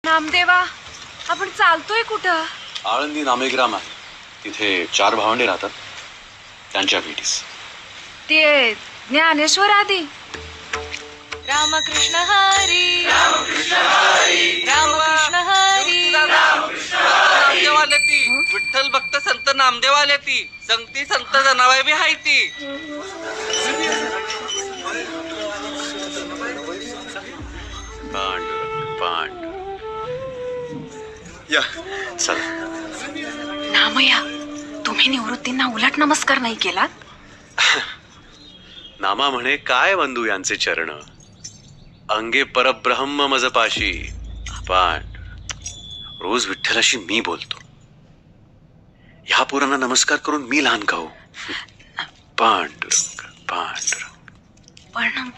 नामदेवा, आपण चालतोय कुठं? आळंदी नामेग्राम आहे, तिथे 4 भावंडे राहतात, त्यांच्या भेटीस. ते ज्ञानेश्वर आदी. रामकृष्ण हरी रामकृष्ण हरी रामकृष्ण हरी. नामदेव आले ती, विठ्ठल भक्त संत नामदेव आले ती, संगती संत जनाबाई बी हाय ती. या चला. नामया, तुम्ही निवृत्तींना उलट नमस्कार नाही केलात? नामा म्हणे, काय बंधू यांचे चरण, अंगे परब्रह्म मज पाशी. पण रोज विठ्ठलाशी मी बोलतो, ह्या पोरांना नमस्कार करून मी लहान खाऊ. पांडुरंग पांडुरंग. पण